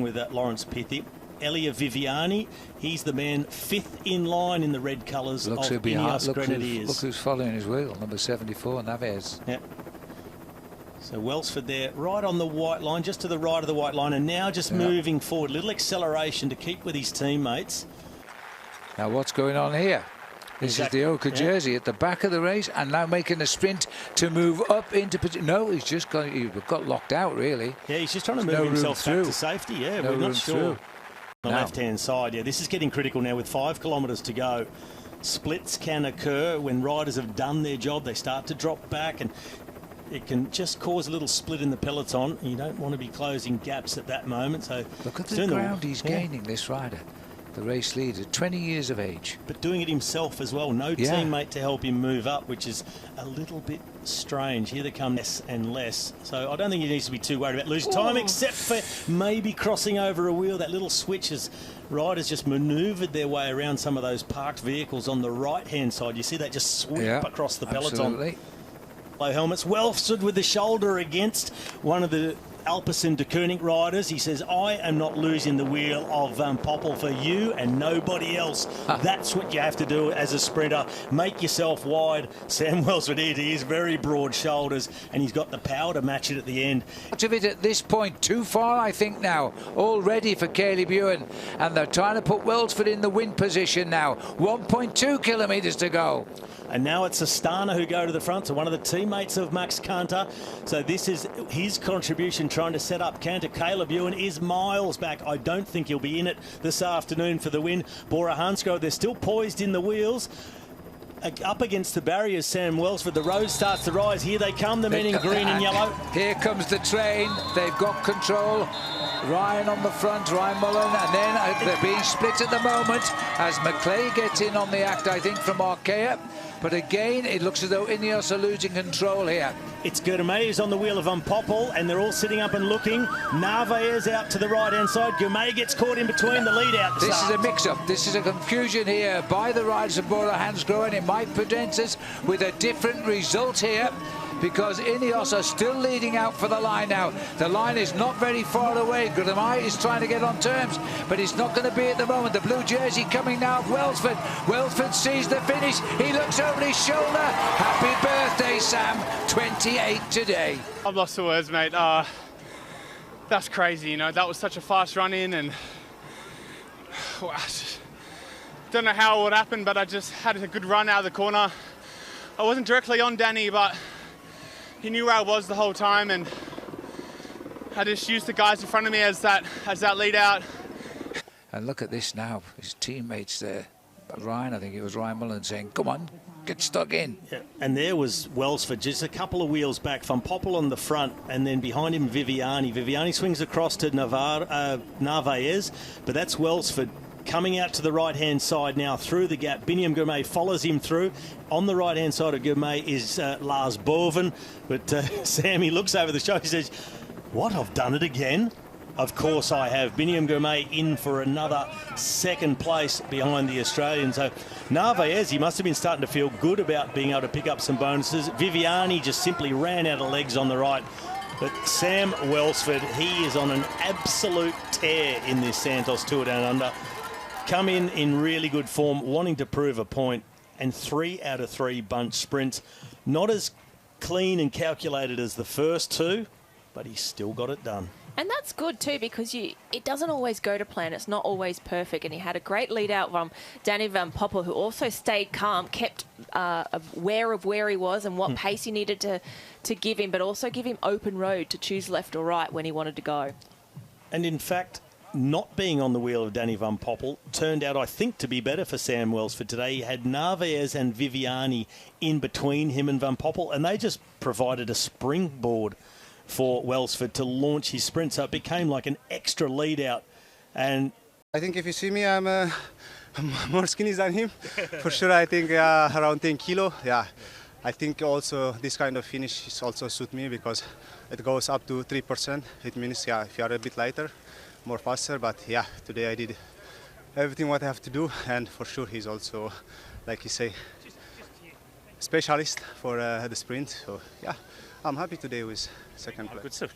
with Lawrence Pithy. Elia Viviani, he's the man 5th in line in the red colours of Ineos Grenadiers. Look who's following his wheel, number 74, Naves. Yep. So Welsford there, right on the white line, just to the right of the white line, and now just moving forward. Little acceleration to keep with his teammates. Now what's going on here? This is the Oka jersey at the back of the race, and now making a sprint to move up into position. No, he's just got locked out, really. Yeah, he's just trying to move himself back to safety. Yeah, we're not sure. On the left-hand side, yeah, this is getting critical now with 5 kilometres to go. Splits can occur when riders have done their job. They start to drop back, and it can just cause a little split in the peloton. You don't want to be closing gaps at that moment. So look at the ground he's gaining, this rider. The race leader, 20 years of age. But doing it himself as well. No teammate to help him move up, which is a little bit strange. Here they come less and less. So I don't think he needs to be too worried about losing time, except for maybe crossing over a wheel. That little switch as riders just manoeuvred their way around some of those parked vehicles on the right-hand side. You see that just sweep across the peloton. Absolutely. Low helmets. Welsford with the shoulder against one of the Alpecin de Koenig riders. He says, I am not losing the wheel of Van Poppel for you and nobody else. That's what you have to do as a sprinter. Make yourself wide. Sam Welsford here, he is very broad shoulders, and he's got the power to match it at the end. Much of it at this point, too far, I think, now. All ready for Caleb Ewan, and they're trying to put Welsford in the win position now. 1.2 kilometres to go. And now it's Astana who go to the front, so one of the teammates of Max Canter. So this is his contribution, trying to set up Canter. Caleb Ewan is miles back. I don't think he'll be in it this afternoon for the win. Bora Hansgrohe, they're still poised in the wheels. Up against the barriers, Sam Welsford. The road starts to rise. Here they come, the men in green and yellow. Here comes the train. They've got control. Ryan on the front, Ryan Mullen, and then they're being split at the moment as McClay gets in on the act, I think, from Arkea. But again, it looks as though Ineos are losing control here. It's Girmay who's on the wheel of Van Poppel, and they're all sitting up and looking. Narvaez out to the right-hand side. Girmay gets caught in between the lead out. This is a mix-up. This is a confusion here by the riders of Bora Hansgrohe, and it might present us with a different result here, because Ineos are still leading out for the line now. The line is not very far away. Girmay is trying to get on terms, but it's not going to be at the moment. The blue jersey coming now of Welsford. Welsford sees the finish. He looks over his shoulder. Happy birthday, Sam. 28 today. I've lost the words, mate. That's crazy, you know. That was such a fast run in, and I don't know how it would happen, but I just had a good run out of the corner. I wasn't directly on Danny, but he knew where I was the whole time, and I just used the guys in front of me as that lead out. And look at this now, his teammates there. Ryan, I think it was Ryan Mullen saying, come on, get stuck in. Yeah. And there was Welsford, just a couple of wheels back. Van Poppel on the front, and then behind him Viviani. Viviani swings across to Narvaez, but that's Welsford. Coming out to the right-hand side now through the gap. Biniam Girmay follows him through. On the right-hand side of Girmay is Lars Boven. But Sam, he looks over the shoulder. He says, what, I've done it again? Of course I have. Biniam Girmay in for another second place behind the Australian. So Narvaez, he must have been starting to feel good about being able to pick up some bonuses. Viviani just simply ran out of legs on the right. But Sam Welsford, he is on an absolute tear in this Santos Tour Down Under. Come in really good form, wanting to prove a point, and 3 out of 3 bunch sprints. Not as clean and calculated as the first two, but he's still got it done. And that's good too, because it doesn't always go to plan. It's not always perfect. And he had a great lead out from Danny Van Poppel, who also stayed calm, kept aware of where he was and what pace he needed to give him, but also give him open road to choose left or right when he wanted to go. And in fact, not being on the wheel of Danny Van Poppel turned out, I think, to be better for Sam Welsford today. He had Narvaez and Viviani in between him and Van Poppel, and they just provided a springboard for Welsford to launch his sprint. So it became like an extra lead out. And I think if you see me, I'm more skinny than him. For sure, I think around 10 kilo. Yeah, I think also this kind of finish is also suit me because it goes up to 3%. It means, yeah, if you are a bit lighter, more faster. But yeah, today I did everything what I have to do, and for sure he's also, like you say, specialist for the sprint. So yeah, I'm happy today with second place.